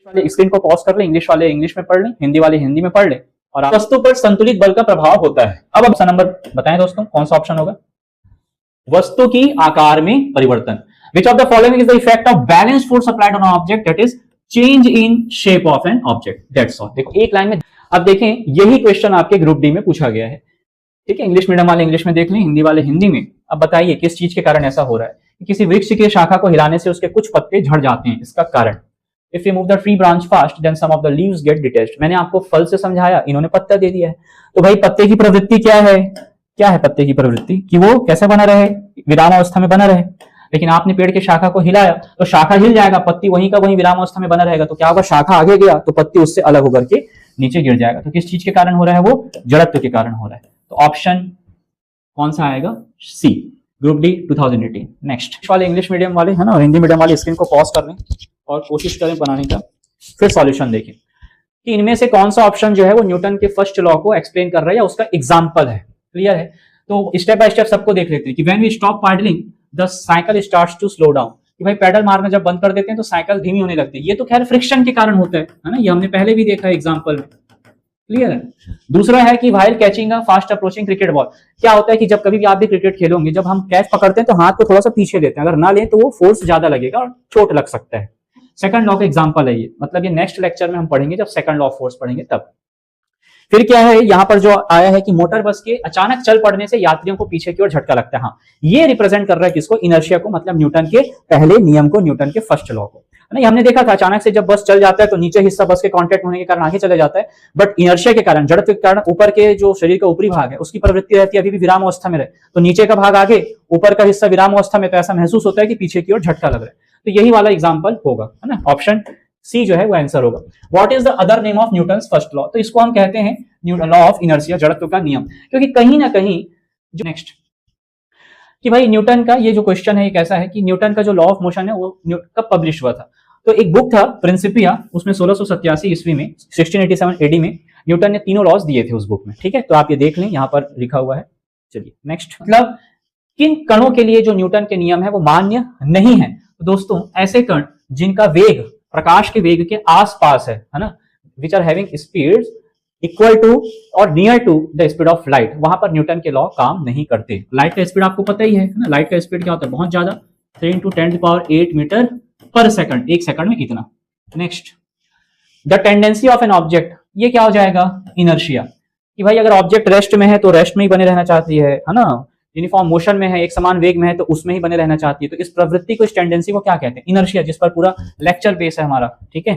वाले स्क्रीन को पॉज कर ले, इंग्लिश वाले इंग्लिश में पढ़ ले, हिंदी वाले हिंदी में पढ़ ले। और वस्तु पर संतुलित बल का प्रभाव होता है। अब ऑप्शन नंबर बताएं दोस्तों, कौन सा ऑप्शन होगा? वस्तु की आकार में परिवर्तन। Which of the following is the effect of balanced force applied on object, that is change in shape of an object, that's all. देखो एक लाइन में। अब देखें, यही क्वेश्चन आपके ग्रुप डी में पूछा गया है, ठीक है। इंग्लिश मीडियम वाले इंग्लिश में देख लें, हिंदी वाले हिंदी में। अब बताइए किस चीज के कारण ऐसा हो रहा है? किसी वृक्ष की शाखा को हिलाने से उसके कुछ पत्ते झड़ जाते हैं, इसका कारण। If you move the tree branch fast, then some of the leaves get detached. मैंने आपको फल से समझाया, इन्होंने पत्ता दे दिया है। तो भाई पत्ते की प्रवृत्ति क्या है? क्या है पत्ते की प्रवृत्ति? कि वो कैसे बना रहे? विरामावस्था में बना रहे। लेकिन आपने पेड़ की शाखा को हिलाया तो शाखा हिल जाएगा, पत्ती वहीं का वहीं विरामावस्था में बना रहेगा। तो क्या होगा? शाखा आगे गया तो पत्ती उससे अलग होकर के नीचे गिर जाएगा। तो किस चीज के कारण हो रहा है? वो जड़त्व के कारण हो रहा है। तो ऑप्शन कौन सा आएगा? सी, ग्रुप डी 2018। नेक्स्ट वाले इंग्लिश मीडियम वाले है ना, और हिंदी मीडियम वाले स्क्रीन को पॉज कर लें और कोशिश करें बनाने का। फिर सॉल्यूशन देखें कि इनमें से कौन सा ऑप्शन जो है वो न्यूटन के फर्स्ट लॉ को एक्सप्लेन कर रहा है या उसका एग्जांपल है। क्लियर है? तो स्टेप बाय स्टेप सबको देख लेते हैं कि when we stop pedalling the cycle starts to slow down. कि भाई पैडल मारना जब बंद कर देते हैं तो साइकिल धीमी होने लगती है। ये तो खैर फ्रिक्शन के कारण होता है ना, ये हमने पहले भी देखा है एग्जाम्पल में। क्लियर है? दूसरा है कि while catching a fast approaching cricket ball. क्या होता है कि जब कभी भी आप भी क्रिकेट खेलोगे, जब हम कैच पकड़ते हैं तो हाथ को थोड़ा सा पीछे लेते हैं, अगर ना लें तो वो फोर्स ज्यादा लगेगा और चोट लग सकता है। सेकंड लॉ का एग्जांपल है ये, मतलब ये नेक्स्ट लेक्चर में हम पढ़ेंगे जब सेकंड लॉ ऑफ फोर्स पढ़ेंगे तब। फिर क्या है यहाँ पर जो आया है कि मोटर बस के अचानक चल पड़ने से यात्रियों को पीछे की ओर झटका लगता है। हाँ, ये रिप्रेजेंट कर रहा है किसको? इनर्शिया को, मतलब न्यूटन के पहले नियम को, न्यूटन के फर्स्ट लॉ को। नहीं, हमने देखा था अचानक से जब बस चल जाता है तो नीचे हिस्सा बस के कांटेक्ट होने के कारण आगे चले जाता है, बट इनर्शिया के कारण, जड़त्व के कारण ऊपर के जो शरीर का ऊपरी भाग है उसकी प्रवृत्ति रहती है अभी भी विराम अवस्था में रहे, तो नीचे का भाग आगे, ऊपर का हिस्सा विराम अवस्था में, तो ऐसा महसूस होता है कि पीछे की ओर झटका लग रहा है। तो यही वाला एग्जाम्पल होगा, है ना। ऑप्शन सी जो है वो आंसर होगा। What is the other name of Newton's first law? तो इसको हम कहते हैं लॉ ऑफ इनर्शिया, जड़त्व का नियम। क्योंकि कहीं ना कहीं जो नेक्स्ट कि भाई न्यूटन का ये जो क्वेश्चन है ये कैसा है कि न्यूटन का जो लॉ ऑफ मोशन है वो कब पब्लिश हुआ था? तो एक बुक था प्रिंसिपिया, उसमें 1687 ईस्वी में, 1687 एडी में न्यूटन ने तीनों लॉज दिए थे उस बुक में, ठीक है। तो आप ये देख लें, यहां पर लिखा हुआ है। चलिए नेक्स्ट, मतलब किन कणों के लिए जो न्यूटन के नियम है वो मान्य नहीं है? तो दोस्तों ऐसे कण जिनका वेग प्रकाश के वेग के आसपास है ना, which are having speed equal to और near to the speed of light, वहां पर न्यूटन के लॉ काम नहीं करते। लाइट का स्पीड आपको पता ही है ना, लाइट का स्पीड क्या होता है? बहुत ज्यादा, 3 × 10⁸ मीटर पर सेकंड, एक सेकंड में इतना। Next, the tendency of an object, ये क्या हो जाएगा? इनर्शिया। कि भाई अगर ऑब्जेक्ट रेस्ट में है तो रेस्ट में ही बने रहना चाहती है ना, यूनिफॉर्म मोशन में है, एक समान वेग में है तो उसमें ही बने रहना चाहती है। तो इस प्रवृत्ति को, इस टेंडेंसी को क्या कहते हैं? इनर्शिया, जिस पर पूरा लेक्चर बेस है हमारा, ठीक है।